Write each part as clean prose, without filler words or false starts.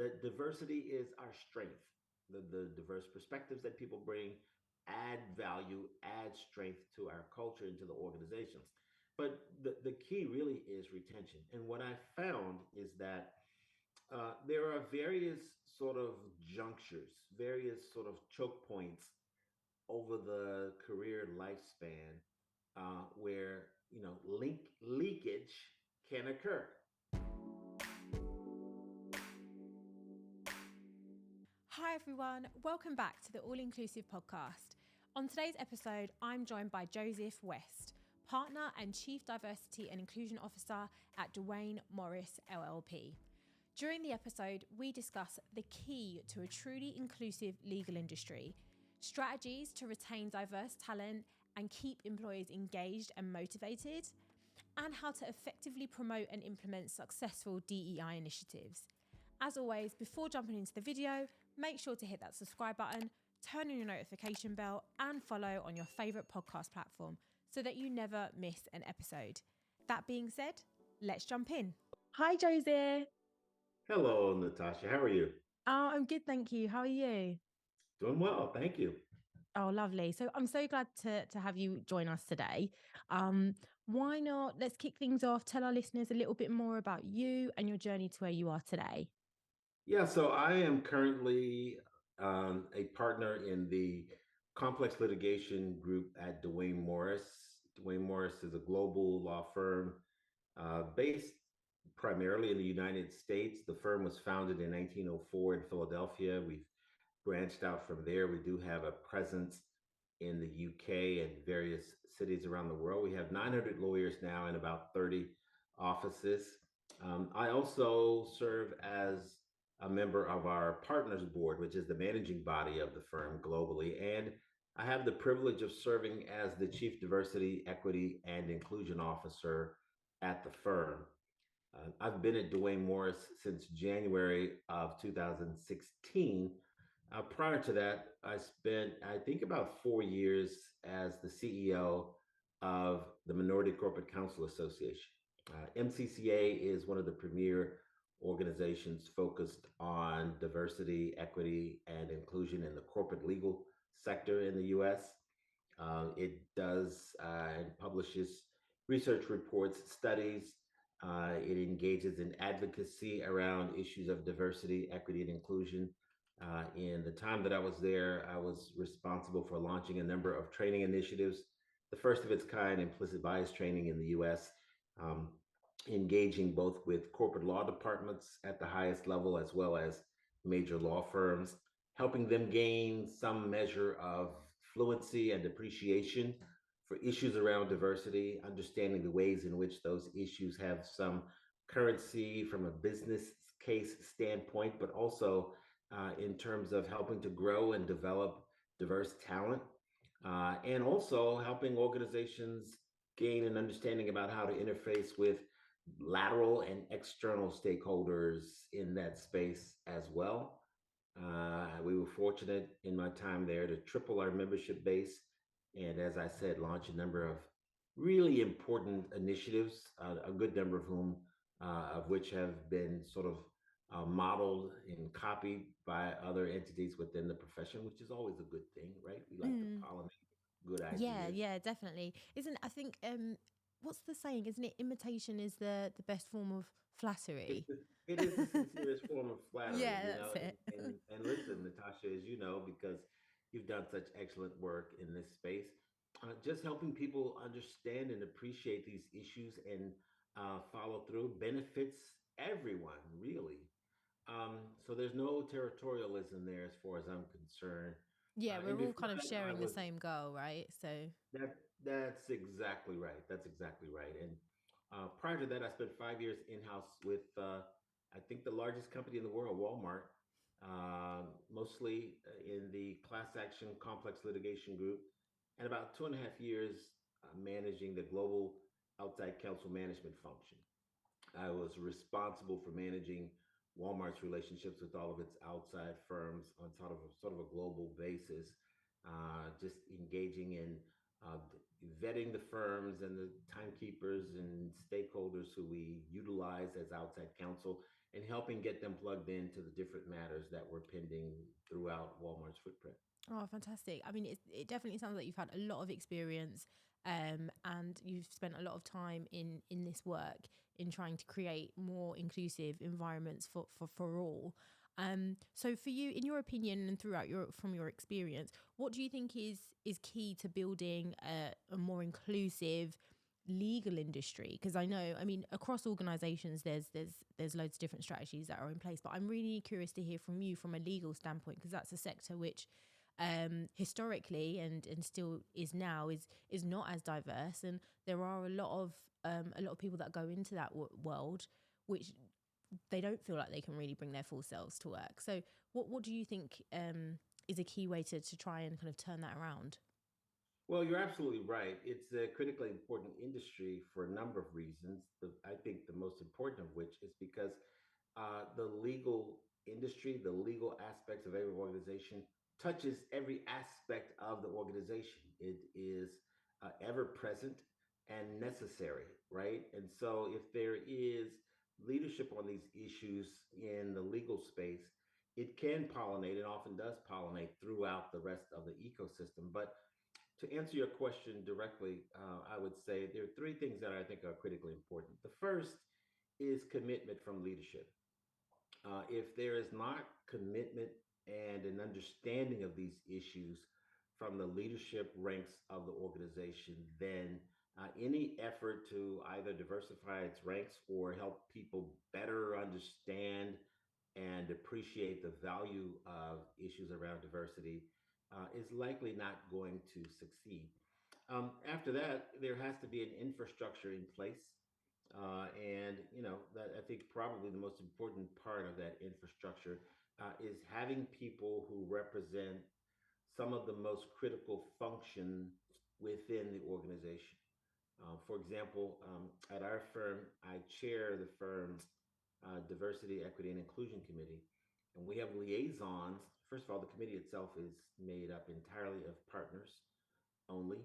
that diversity is our strength. The diverse perspectives that people bring add value, add strength to our culture and to the organizations. But the key really is retention. And what I found is that there are various sort of junctures, various sort of choke points over the career lifespan where leakage can occur. Hi everyone, welcome back to the All Inclusive podcast. On today's episode, I'm joined by Joseph West, Partner and Chief Diversity and Inclusion Officer at Duane Morris LLP. During the episode, we discuss the key to a truly inclusive legal industry, strategies to retain diverse talent and keep employees engaged and motivated, and how to effectively promote and implement successful DEI initiatives. As always, before jumping into the video, make sure to hit that subscribe button, turn on your notification bell, and follow on your favourite podcast platform so that you never miss an episode. That being said, let's jump in. Hi, Josie. Hello, Natasha. How are you? Oh, I'm good, thank you. How are you? Doing well, thank you. Oh, lovely. So I'm so glad to have you join us today. Why not? Let's kick things off. Tell our listeners a little bit more about you and your journey to where you are today. Yeah, so I am currently a partner in the complex litigation group at Duane Morris. Duane Morris is a global law firm based primarily in the United States. The firm was founded in 1904 in Philadelphia. We've branched out from there. We do have a presence in the UK and various cities around the world. We have 900 lawyers now in about 30 offices. I also serve as a member of our partners board, which is the managing body of the firm globally. And I have the privilege of serving as the Chief Diversity, Equity, and Inclusion Officer at the firm. I've been at Duane Morris since January of 2016. Prior to that, I spent, I think, about 4 years as the CEO of the Minority Corporate Counsel Association. MCCA is one of the premier organizations focused on diversity, equity, and inclusion in the corporate legal sector in the US. It does and publishes research reports, studies. It engages in advocacy around issues of diversity, equity, and inclusion. In the time that I was there, I was responsible for launching a number of training initiatives, the first of its kind, implicit bias training in the US, um, engaging both with corporate law departments at the highest level as well as major law firms, helping them gain some measure of fluency and appreciation for issues around diversity, understanding the ways in which those issues have some currency from a business case standpoint, but also in terms of helping to grow and develop diverse talent, and also helping organizations gain an understanding about how to interface with lateral and external stakeholders in that space as well. We were fortunate in my time there to triple our membership base. And as I said, launch a number of really important initiatives, a good number of whom, of which have been sort of modeled and copied by other entities within the profession, which is always a good thing, right? We like to pollinate good ideas. Yeah, definitely. Isn't I think what's the saying? Isn't it imitation is the best form of flattery? It is the sincerest form of flattery, Yeah, you know. that's it. And listen, Natasha, as you know, because you've done such excellent work in this space, just helping people understand and appreciate these issues and follow through benefits everyone, really. So there's no territorialism there as far as I'm concerned. Yeah, And we're all before kind of that, I sharing the was same goal, right? So that that's exactly right. That's exactly right. And prior to that, I spent 5 years in-house with I think the largest company in the world, Walmart, mostly in the class action complex litigation group, and about 2.5 years managing the global outside counsel management function. I was responsible for managing Walmart's relationships with all of its outside firms on sort of a global basis, just engaging in vetting the firms and the timekeepers and stakeholders who we utilize as outside counsel, and helping get them plugged into the different matters that were pending throughout Walmart's footprint. Oh, fantastic. I mean, it definitely sounds like you've had a lot of experience, and you've spent a lot of time in this work in trying to create more inclusive environments for all. So for you, in your opinion and throughout from your experience, what do you think is key to building a more inclusive legal industry? Because I know, I mean, across organizations there's loads of different strategies that are in place, but I'm really curious to hear from you from a legal standpoint, because that's a sector which historically and still is now is not as diverse, and there are a lot of people that go into that world which they don't feel like they can really bring their full selves to work. So what do you think is a key way to try and kind of turn that around? Well, you're absolutely right. It's a critically important industry for a number of reasons. I think the most important of which is because the legal industry, the legal aspects of every organization touches every aspect of the organization. It is ever present and necessary, right? And so if there is leadership on these issues in the legal space, it can pollinate and often does pollinate throughout the rest of the ecosystem. But to answer your question directly, I would say there are three things that I think are critically important. The first is commitment from leadership. If there is not commitment and an understanding of these issues from the leadership ranks of the organization, then any effort to either diversify its ranks or help people better understand and appreciate the value of issues around diversity is likely not going to succeed. After that, there has to be an infrastructure in place. And that I think probably the most important part of that infrastructure is having people who represent some of the most critical functions within the organization. For example, at our firm, I chair the firm's Diversity, Equity, and Inclusion Committee, and we have liaisons. First of all, the committee itself is made up entirely of partners only.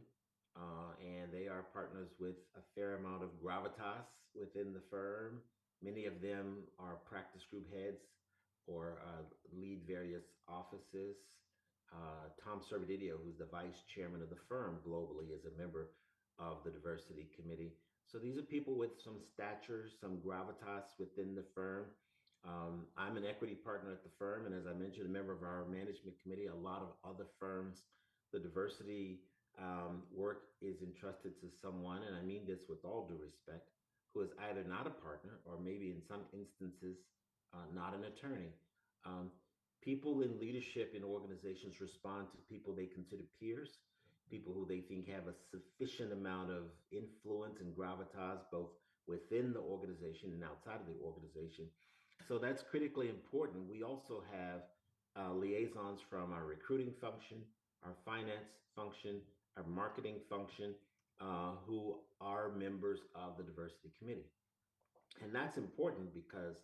And they are partners with a fair amount of gravitas within the firm. Many of them are practice group heads or lead various offices. Tom Servadidio, who's the vice chairman of the firm globally, is a member of the diversity committee. So these are people with some stature, some gravitas within the firm. I'm an equity partner at the firm, and as I mentioned, a member of our management committee. A lot of other firms, the diversity work is entrusted to someone, and I mean this with all due respect, who is either not a partner or maybe in some instances not an attorney. Um, People in leadership in organizations respond to people they consider peers, people who they think have a sufficient amount of influence and gravitas both within the organization and outside of the organization. So that's critically important. We also have liaisons from our recruiting function, our finance function, our marketing function, who are members of the diversity committee. And that's important because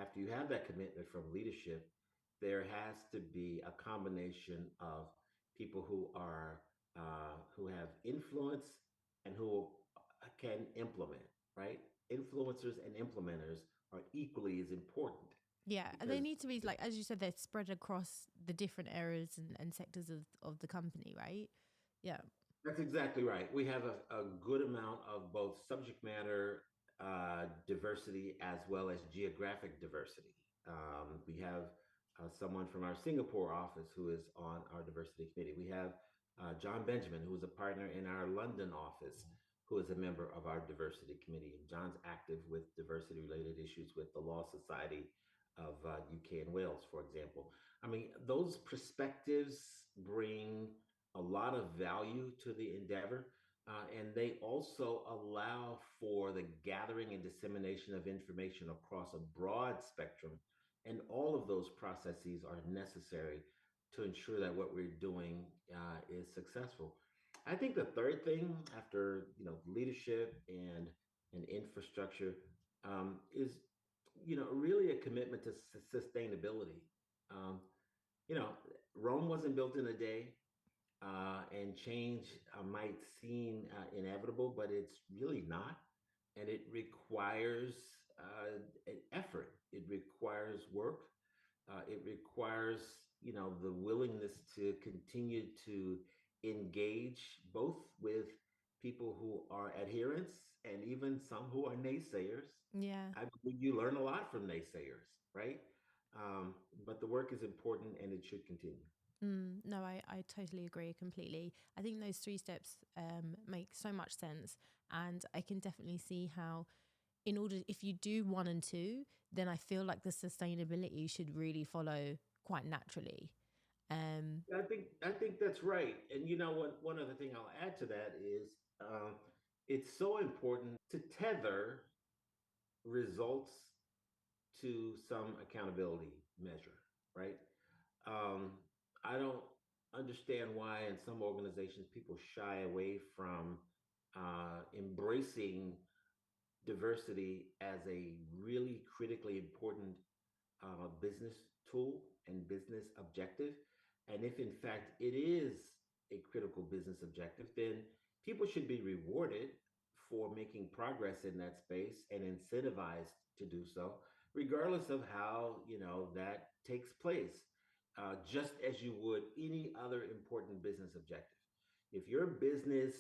after you have that commitment from leadership, there has to be a combination of people who have influence and who can implement, right? Influencers and implementers are equally as important Yeah, and they because need to be, like, as you said, they're spread across the different areas and sectors of the company, right? Yeah. that's exactly right. We have a good amount of both subject matter diversity as well as geographic diversity. We have someone from our Singapore office who is on our diversity committee. We have John Benjamin, who is a partner in our London office, who is a member of our diversity committee. And John's active with diversity related issues with the Law Society of UK and Wales, for example. I mean, those perspectives bring a lot of value to the endeavor. And they also allow for the gathering and dissemination of information across a broad spectrum. And all of those processes are necessary to ensure that what we're doing is successful. I think the third thing after leadership and infrastructure is really a commitment to sustainability. Um, you know, Rome wasn't built in a day, and change might seem inevitable, but it's really not. And it requires an effort. It requires work. It requires, the willingness to continue to engage both with people who are adherents and even some who are naysayers. Yeah. I believe you learn a lot from naysayers, right? But the work is important and it should continue. No, I totally agree completely. I think those three steps make so much sense. And I can definitely see how, in order, if you do one and two, then I feel like the sustainability should really follow quite naturally. Um, I think that's right. And you know what? One other thing I'll add to that is it's so important to tether results to some accountability measure, right? Um, I don't understand why in some organizations people shy away from embracing diversity as a really critically important business tool and business objective. And if in fact it is a critical business objective, then people should be rewarded for making progress in that space and incentivized to do so, regardless of how that takes place. Just as you would any other important business objective. If your business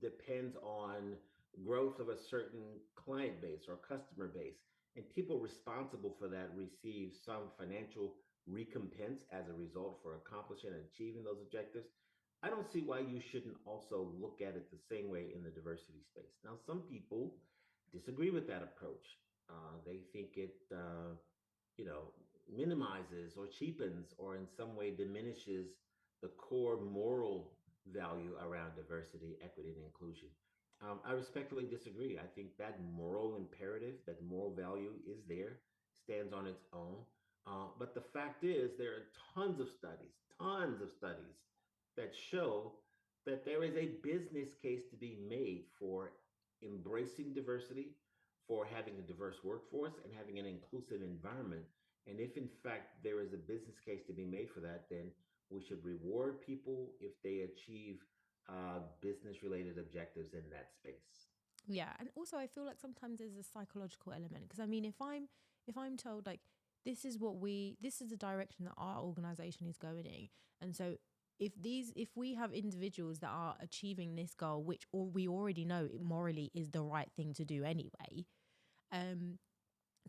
depends on growth of a certain client base or customer base, and people responsible for that receive some financial recompense as a result for accomplishing and achieving those objectives, I don't see why you shouldn't also look at it the same way in the diversity space. Now, some people disagree with that approach. They think it, you know, minimizes or cheapens or in some way diminishes the core moral value around diversity, equity, and inclusion. I respectfully disagree. I think that moral imperative, that moral value is there, stands on its own. But the fact is, there are tons of studies that show that there is a business case to be made for embracing diversity, for having a diverse workforce, and having an inclusive environment. And if in fact there is a business case to be made for that, then we should reward people if they achieve business related objectives in that space. yeah, and also I feel like sometimes there's a psychological element, because I mean, if I'm told like this is the direction that our organization is going in, and so if we have individuals that are achieving this goal, which or we already know it morally is the right thing to do anyway, um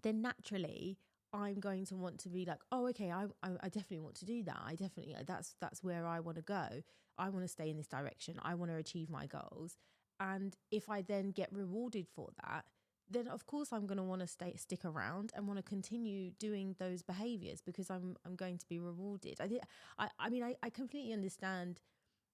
then naturally I'm going to want to be like, oh, okay, I definitely want to do that. I definitely, that's where I want to go. I want to stay in this direction. I want to achieve my goals. And if I then get rewarded for that, then of course I'm going to want to stick around and want to continue doing those behaviors because I'm going to be rewarded. I mean, I completely understand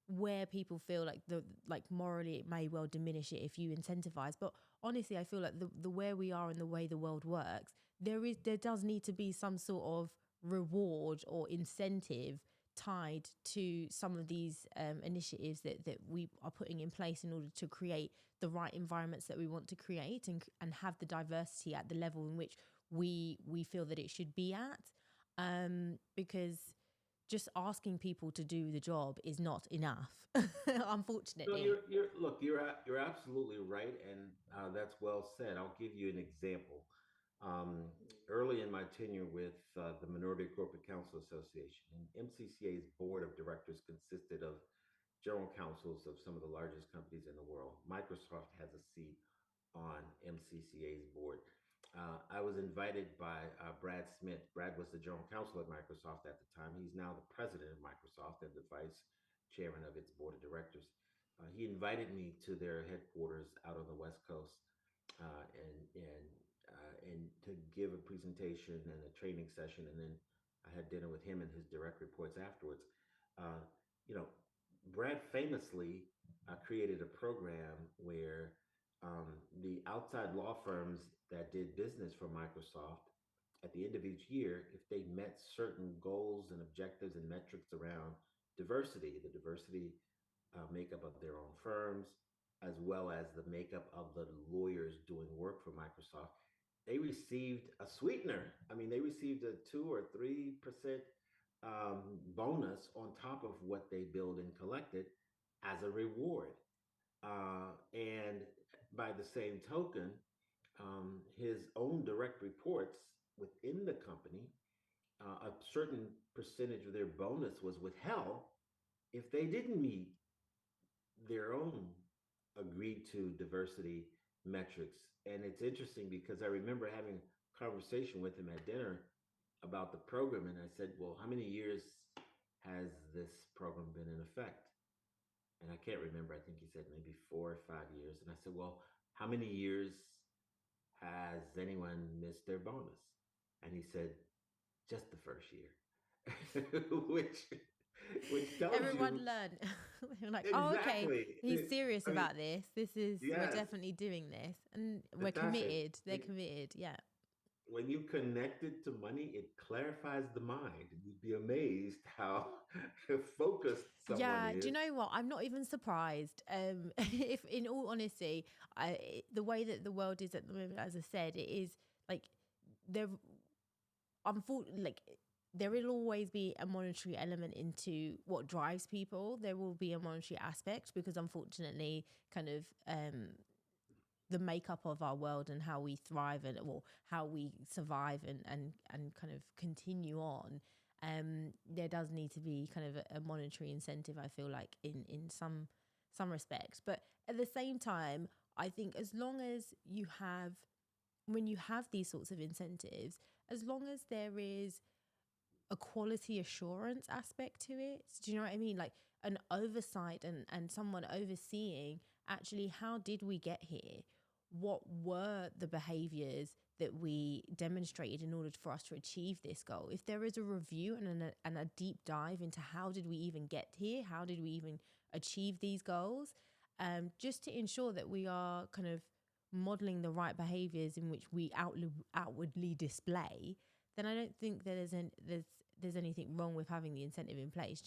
where people feel like like morally it may well diminish it if you incentivize, but honestly I feel like the where we are and the way the world works, there does need to be some sort of reward or incentive tied to some of these initiatives that we are putting in place in order to create the right environments that we want to create, and have the diversity at the level in which we feel that it should be at, because just asking people to do the job is not enough, No, unfortunately. you're absolutely right, and that's well said. I'll give you an example. Um, Early in my tenure with the Minority Corporate Counsel Association, and MCCA's board of directors consisted of general counsels of some of the largest companies in the world. Microsoft has a seat on MCCA's board. I was invited by Brad Smith. Brad was the general counsel at Microsoft at the time. He's now the president of Microsoft and the vice chairman of its board of directors. He invited me to their headquarters out on the West Coast, and to give a presentation and a training session, and then I had dinner with him and his direct reports afterwards. Uh, you know, Brad famously created a program where the outside law firms that did business for Microsoft at the end of each year, if they met certain goals and objectives and metrics around diversity, the diversity makeup of their own firms, as well as the makeup of the lawyers doing work for Microsoft, they received a sweetener. I mean, they received a 2 or 3% bonus on top of what they billed and collected as a reward. And by the same token, his own direct reports within the company, a certain percentage of their bonus was withheld if they didn't meet their own agreed to diversity metrics. And it's interesting because I remember having a conversation with him at dinner about the program, and I said, "Well, how many years has this program been in effect?" And I can't remember. I think he said maybe 4 or 5 years. And I said, "Well, how many years has anyone missed their bonus?" And he said, "Just the first year," which which tells Everyone you learned. They were like, oh, okay, exactly. he's serious I mean, about this. We're yes, definitely doing this. And we're Natasha, committed. They're when, committed. Yeah. when you connect it to money, it clarifies the mind. You'd be amazed how focused someone Yeah, do you is. know what? I'm not even surprised. If, in all honesty, the way that the world is at the moment, as I said, it is like there. Unfortunately, like there will always be a monetary element into what drives people. There will be a monetary aspect because, unfortunately, kind of the makeup of our world and how we thrive and or how we survive and kind of continue on, there does need to be kind of a monetary incentive, I feel like, in some respects. But at the same time, I think as long as you have, when you have these sorts of incentives, as long as there is a quality assurance aspect to it. Do you know what I mean? Like an oversight and someone overseeing actually how did we get here? What were the behaviors that we demonstrated in order for us to achieve this goal? If there is a review and a deep dive into how did we even get here? How did we even achieve these goals? Just to ensure that we are kind of modeling the right behaviors in which we outwardly display, then I don't think that there's anything wrong with having the incentive in place.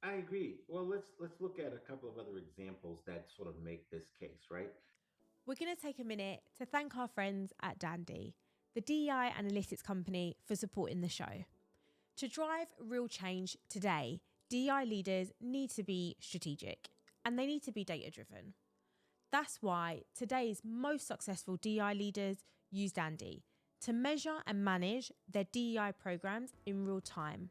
I agree. Well, let's look at a couple of other examples that sort of make this case, right? We're going to take a minute to thank our friends at Dandi, the DEI analytics company, for supporting the show. To drive real change today, DEI leaders need to be strategic and they need to be data driven. That's why today's most successful DEI leaders use Dandi to measure and manage their DEI programs in real time,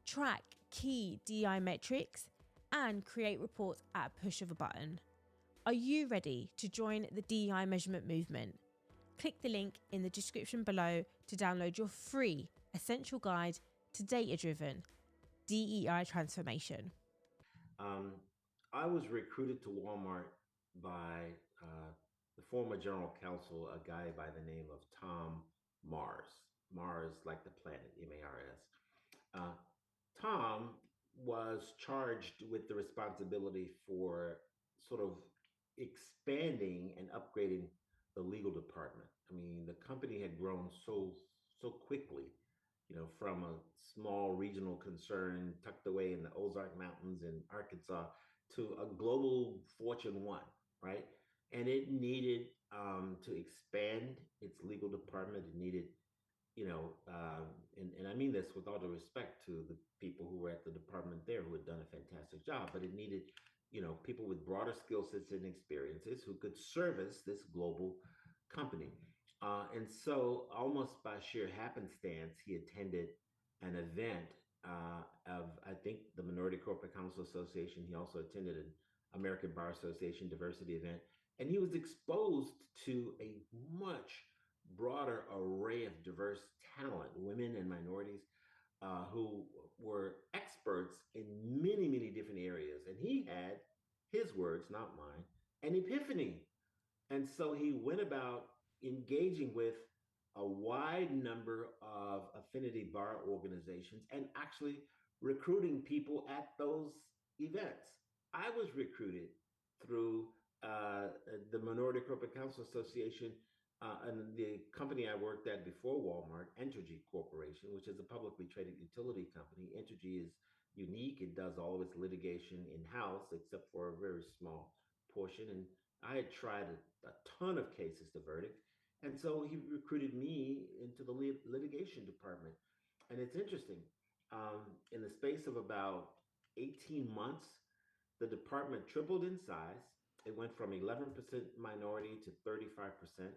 track key DEI metrics, and create reports at a push of a button. Are you ready to join the DEI measurement movement? Click the link in the description below to download your free essential guide to data-driven DEI transformation. Um, I was recruited to Walmart by the former general counsel, a guy by the name of Tom Mars. Mars, like the planet, Mars. Tom was charged with the responsibility for sort of expanding and upgrading the legal department. I mean, the company had grown so quickly, from a small regional concern tucked away in the Ozark Mountains in Arkansas to a global Fortune 1, right? And it needed to expand its legal department. It needed and I mean this with all due respect to the people who were at the department there who had done a fantastic job, but it needed, people with broader skill sets and experiences who could service this global company. And so, almost by sheer happenstance, he attended an event of, I think, the Minority Corporate Counsel Association. He also attended an American Bar Association diversity event, and he was exposed to a much broader array of diverse talent, women and minorities, who were experts in many different areas. And he had, his words, not mine, an epiphany. And so he went about engaging with a wide number of affinity bar organizations and actually recruiting people at those events. I was recruited through the Minority Corporate Counsel Association and the company I worked at before Walmart, Entergy Corporation, which is a publicly traded utility company. Entergy is unique. It does all of its litigation in-house except for a very small portion. And I had tried a ton of cases to verdict. And so he recruited me into the litigation department. And it's interesting. In the space of about 18 months, the department tripled in size. It went from 11% minority to 35%.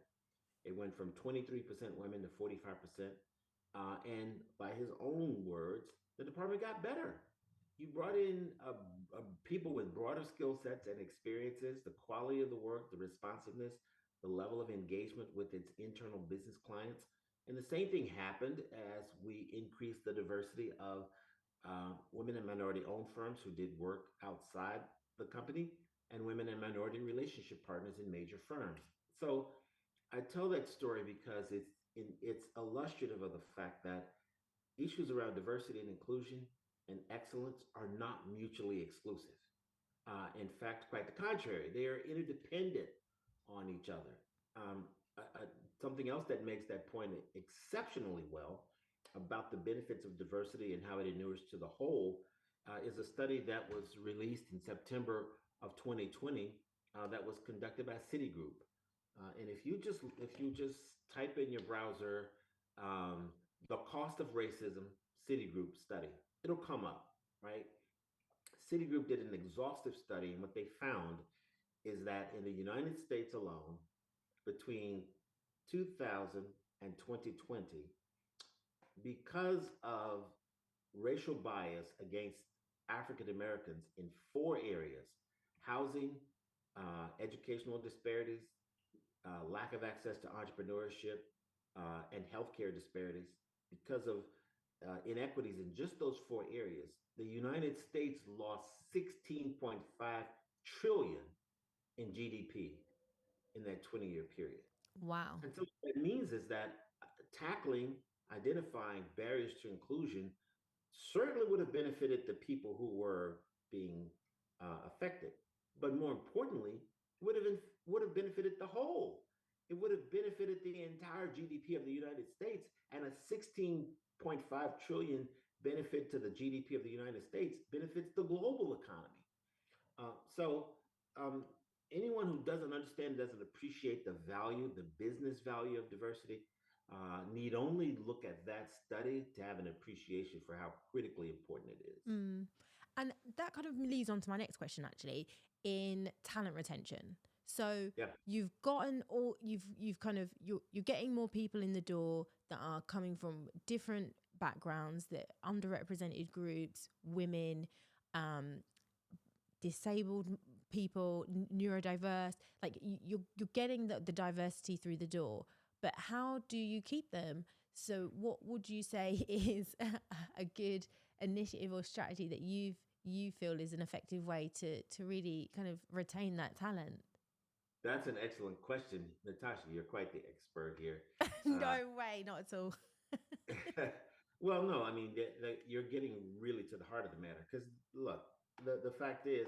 It went from 23% women to 45%. And by his own words, the department got better. You brought in people with broader skill sets and experiences, the quality of the work, the responsiveness, the level of engagement with its internal business clients. And the same thing happened as we increased the diversity of women and minority owned firms who did work outside the company and women and minority relationship partners in major firms. So I tell that story because it's illustrative of the fact that issues around diversity and inclusion and excellence are not mutually exclusive. In fact, quite the contrary, they are interdependent on each other. Um, Something else that makes that point exceptionally well about the benefits of diversity and how it inures to the whole is a study that was released in September of 2020 that was conducted by Citigroup. And if you just type in your browser the cost of racism Citigroup study, it'll come up, right? Citigroup did an exhaustive study, and what they found is that in the United States alone, between 2000 and 2020, because of racial bias against African Americans in four areas: housing, educational disparities, lack of access to entrepreneurship, and healthcare disparities, because of inequities in just those four areas, the United States lost 16.5 trillion in GDP in that 20-year period. Wow. And so what it means is that tackling, identifying barriers to inclusion certainly would have benefited the people who were being affected, but more importantly, would have benefited the whole. It would have benefited the entire GDP of the United States, and a 16.5 trillion benefit to the GDP of the United States benefits the global economy. So um, anyone who doesn't understand, doesn't appreciate the value, the business value of diversity, need only look at that study to have an appreciation for how critically important it is. Mm. And that kind of leads on to my next question, actually, in talent retention. So Yeah, you've kind of you're getting more people in the door that are coming from different backgrounds, that underrepresented groups, women, um, disabled people, neurodiverse. Like you're getting the diversity through the door, but how do you keep them? So what would you say is a good initiative or strategy that you feel is an effective way to really kind of retain that talent? that's an excellent question, Natasha. You're quite the expert here. Uh, No way, not at all. well, no, I mean you're getting really to the heart of the matter. Because look, the fact is,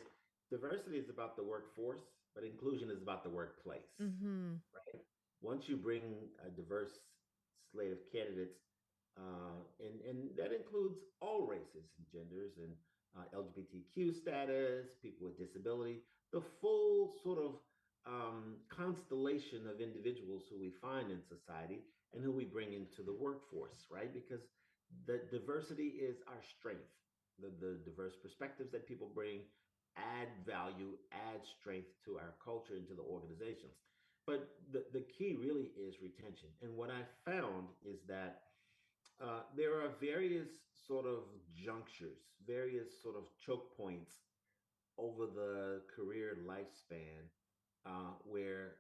diversity is about the workforce, but inclusion is about the workplace. Mm-hmm. Right? Once you bring a diverse slate of candidates, and that includes all races and genders and LGBTQ status, people with disability, the full sort of constellation of individuals who we find in society and who we bring into the workforce, right? Because the diversity is our strength. The diverse perspectives that people bring add value, add strength to our culture and to the organizations. But the key really is retention. And what I found is that there are various sort of junctures, various sort of choke points over the career lifespan where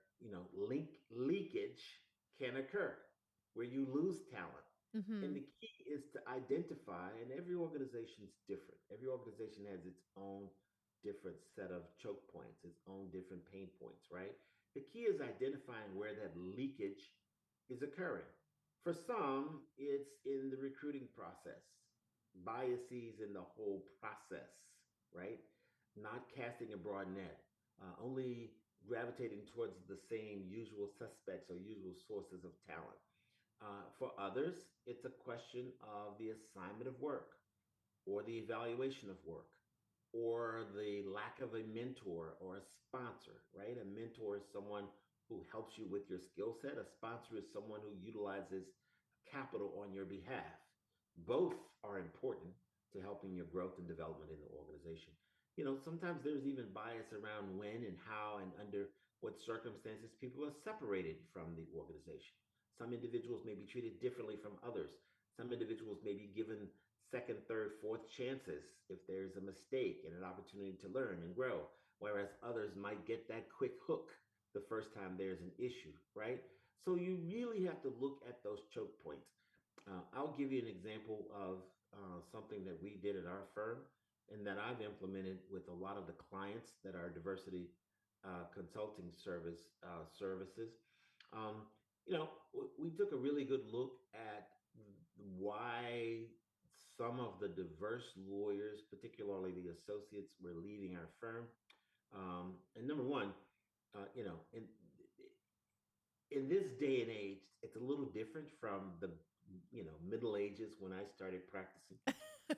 leakage can occur, where you lose talent. And Mm-hmm. the key is to identify, and every organization is different. Every organization has its own different set of choke points, its own different pain points, right? The key is identifying where that leakage is occurring. For some, it's in the recruiting process, biases in the whole process, right? Not casting a broad net, only gravitating towards the same usual suspects or usual sources of talent. For others, it's a question of the assignment of work or the evaluation of work or the lack of a mentor or a sponsor, right? A mentor is someone who helps you with your skill set. A sponsor is someone who utilizes capital on your behalf. Both are important to helping your growth and development in the organization. Sometimes there's even bias around when and how and under what circumstances people are separated from the organization. Some individuals may be treated differently from others. Some individuals may be given second, third, fourth chances if there's a mistake and an opportunity to learn and grow, whereas others might get that quick hook the first time there's an issue, right? So you really have to look at those choke points. I'll give you an example of something that we did at our firm and that I've implemented with a lot of the clients that are diversity consulting services. Um, we took a really good look at why some of the diverse lawyers, particularly the associates, were leaving our firm. And number one, in this day and age, it's a little different from the Middle Ages when I started practicing.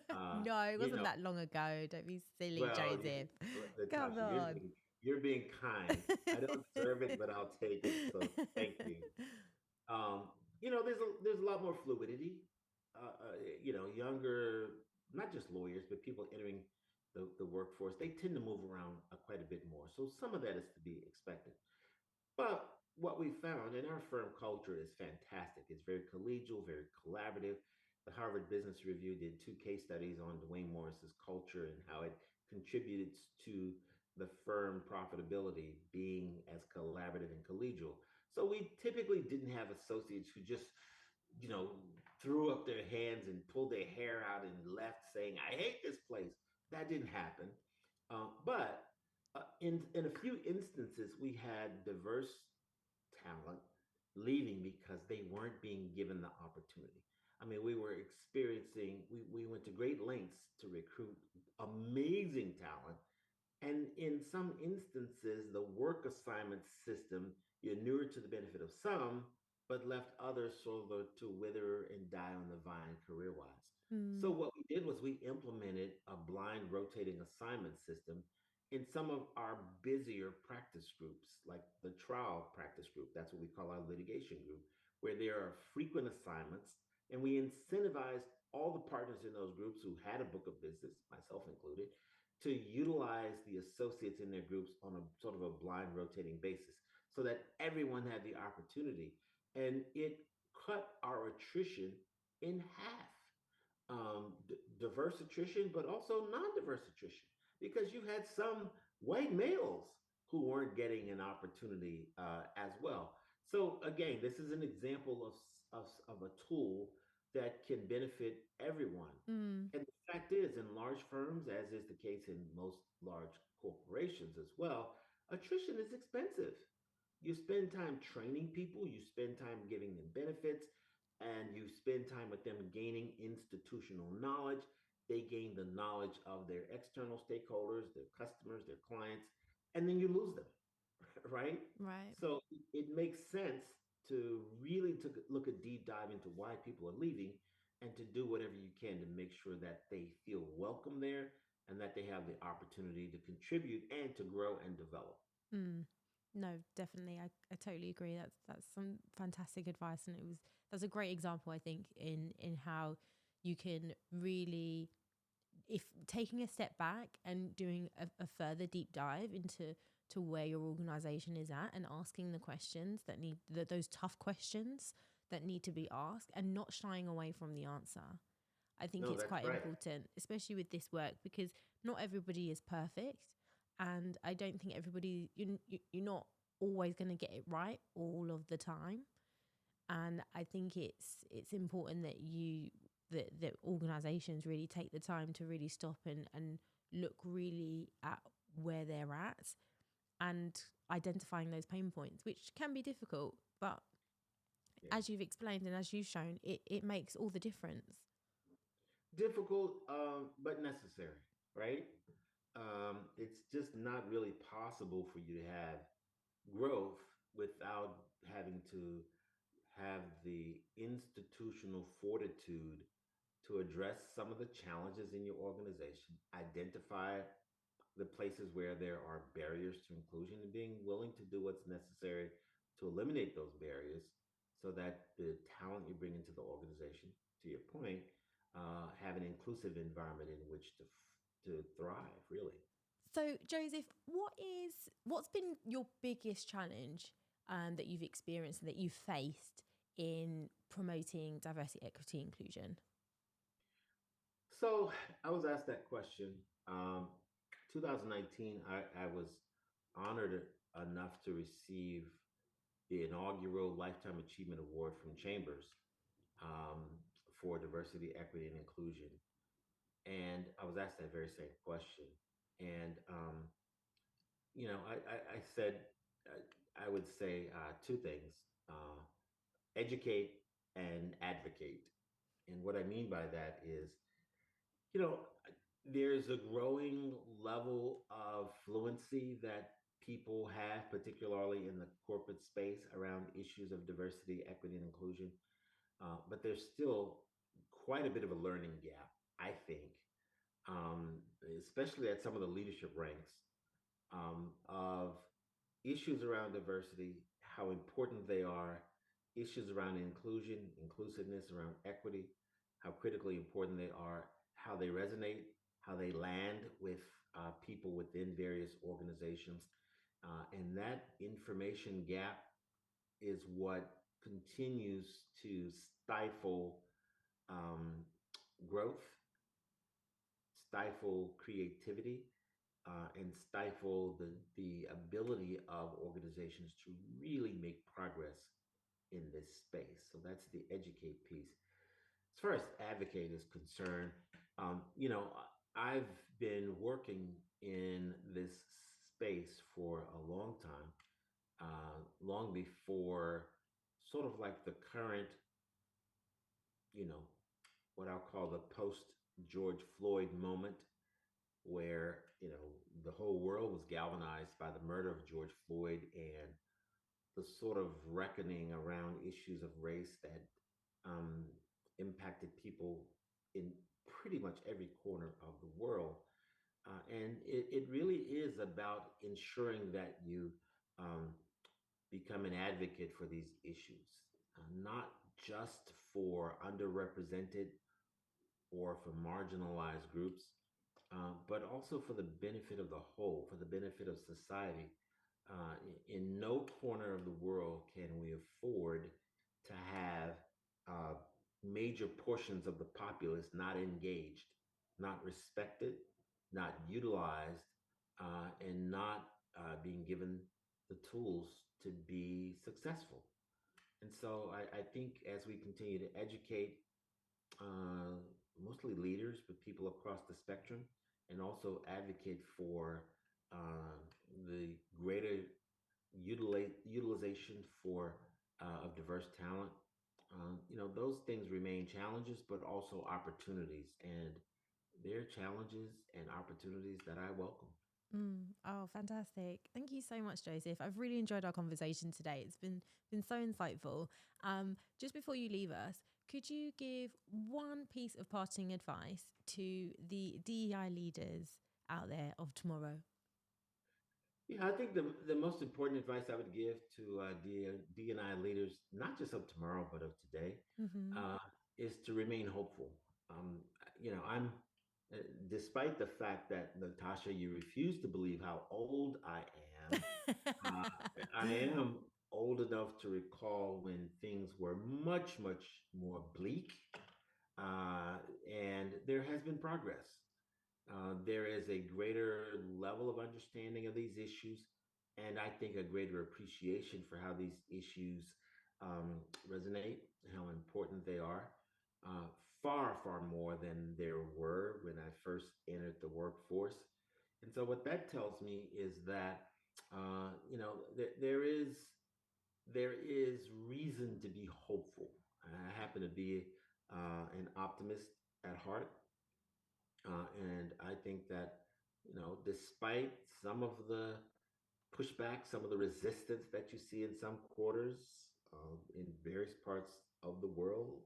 Uh, No, it you wasn't know, that long ago. Don't be silly, well, Joseph. Come Natasha, on. you're being kind. I don't deserve it, but I'll take it. So thank you. Um, there's a lot more fluidity. Younger, not just lawyers, but people entering the workforce, they tend to move around quite a bit more. So some of that is to be expected. But what we found in our firm culture is fantastic. It's very collegial, very collaborative. The Harvard Business Review did two case studies on Duane Morris's culture and how it contributed to the firm profitability being as collaborative and collegial. So we typically didn't have associates who just, you know, threw up their hands and pulled their hair out and left saying, "I hate this place." That didn't happen. But in a few instances, we had diverse talent leaving because they weren't being given the opportunity. I mean, we went to great lengths to recruit amazing talent. And in some instances, the work assignment system inured to the benefit of some, but left others sort of to wither and die on the vine career wise. So, Mm, what we did was we implemented a blind rotating assignment system in some of our busier practice groups, like the trial practice group. That's what we call our litigation group, where there are frequent assignments. And we incentivized all the partners in those groups who had a book of business, myself included, to utilize the associates in their groups on a sort of a blind rotating basis so that everyone had the opportunity. And it cut our attrition in half. Diverse attrition, but also non-diverse attrition, because you had some white males who weren't getting an opportunity as well. So again, this is an example of a tool that can benefit everyone. mm, And the fact is, in large firms, as is the case in most large corporations as well, attrition is expensive. You spend time training people, you spend time giving them benefits, and you spend time with them gaining institutional knowledge. They gain the knowledge of their external stakeholders, their customers, their clients, and then you lose them, right? right. So it makes sense to really to look a deep dive into why people are leaving and to do whatever you can to make sure that they feel welcome there and that they have the opportunity to contribute and to grow and develop. Mm. No, definitely. I totally agree. That's some fantastic advice, and that's a great example, I think, in how you can really, if taking a step back and doing a further deep dive to where your organization is at and asking the questions that need those tough questions that need to be asked and not shying away from the answer. I think No, it's that's quite right. important, especially with this work, because not everybody is perfect, and I don't think everybody you're not always going to get it right all of the time. And I think it's important that that organizations really take the time to really stop and look really at where they're at and identifying those pain points, which can be difficult, but Yeah. as you've explained and as you've shown, it makes all the difference. Difficult, but necessary, right? It's just not really possible for you to have growth without having to have the institutional fortitude to address some of the challenges in your organization, identify the places where there are barriers to inclusion, and being willing to do what's necessary to eliminate those barriers so that the talent you bring into the organization, to your point, have an inclusive environment in which to thrive, really. So, Joseph, what's been your biggest challenge that you've experienced and that you've faced in promoting diversity, equity, inclusion? So I was asked that question. 2019, I was honored enough to receive the inaugural Lifetime Achievement Award from Chambers um, for diversity, equity, and inclusion. And I was asked that very same question. And, I said, I would say two things educate and advocate. And what I mean by that is, you know, there's a growing level of fluency that people have, particularly in the corporate space, around issues of diversity, equity, and inclusion. But there's still quite a bit of a learning gap, I think, um, especially at some of the leadership ranks, of issues around diversity, how important they are, issues around inclusion, inclusiveness, around equity, how critically important they are, how they resonate, how they land with people within various organizations. And that information gap is what continues to stifle um, growth, stifle creativity, and stifle the ability of organizations to really make progress in this space. So that's the educate piece. As far as advocate is concerned, I've been working in this space for a long time, long before sort of like the current, you know, what I'll call the post George Floyd moment, where the whole world was galvanized by the murder of George Floyd and the sort of reckoning around issues of race that um, impacted people in pretty much every corner of the world. And it really is about ensuring that you um, become an advocate for these issues, not just for underrepresented or for marginalized groups, but also for the benefit of the whole, for the benefit of society. In no corner of the world can we afford to have uh, major portions of the populace not engaged, not respected, not utilized, and not being given the tools to be successful. And so I think as we continue to educate uh, mostly leaders, but people across the spectrum, and also advocate for uh, the greater utilization for of diverse talent. Those things remain challenges, but also opportunities, and they're challenges and opportunities that I welcome. Oh, fantastic. Thank you so much, Joseph. I've really enjoyed our conversation today. It's been so insightful. Just before you leave us, could you give one piece of parting advice to the DEI leaders out there of tomorrow? Yeah, I think the most important advice I would give to D&I leaders, not just of tomorrow, but of today, Mm-hmm. uh, is to remain hopeful. Um, I'm, despite the fact that, Natasha, you refuse to believe how old I am, uh, I am old enough to recall when things were much, much more bleak, uh, and there has been progress. There is a greater level of understanding of these issues, and I think a greater appreciation for how these issues resonate, how important they are, far, far more than there were when I first entered the workforce. And so, what that tells me is that, there is reason to be hopeful. I happen to be an optimist at heart, and I think that, despite some of the pushback, some of the resistance that you see in some quarters, in various parts of the world,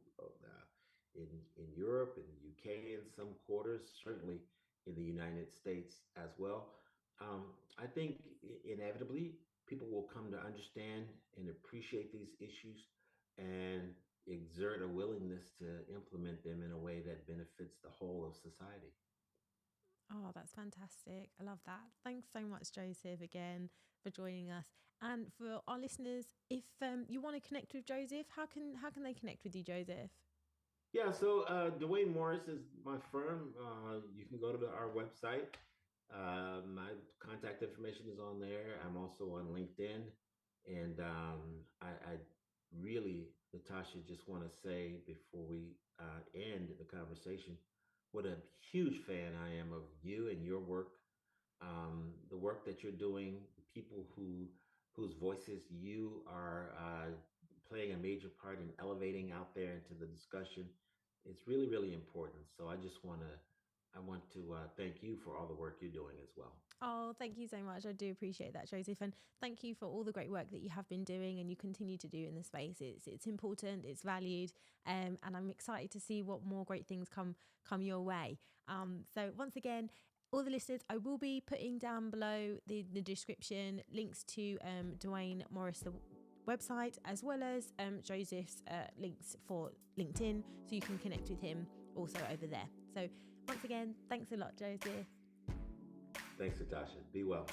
in Europe, in the UK, in some quarters, certainly in the United States as well. I think inevitably people will come to understand and appreciate these issues and exert a willingness to implement them in a way that benefits the whole of society. Oh, that's fantastic. I love that. Thanks so much, Joseph, again for joining us. And for our listeners, if you want to connect with Joseph, how can they connect with you, Joseph? Yeah, so Duane Morris is my firm. You can go to our website. My contact information is on there. I'm also on LinkedIn. And I really, Natasha, just want to say before we end the conversation, what a huge fan I am of you and your work, the work that you're doing, the people whose voices you are playing a major part in elevating out there into the discussion. It's really, really important. So I want to thank you for all the work you're doing as well. Oh, thank you so much. I do appreciate that, Joseph, and thank you for all the great work that you have been doing and you continue to do in the space. It's important, it's valued, and I'm excited to see what more great things come your way. So once again, all the listeners, I will be putting down below the description links to Duane Morris, the website, as well as Joseph's links for LinkedIn, so you can connect with him also over there. So once again, thanks a lot, Joseph. Thanks, Natasha. Be well.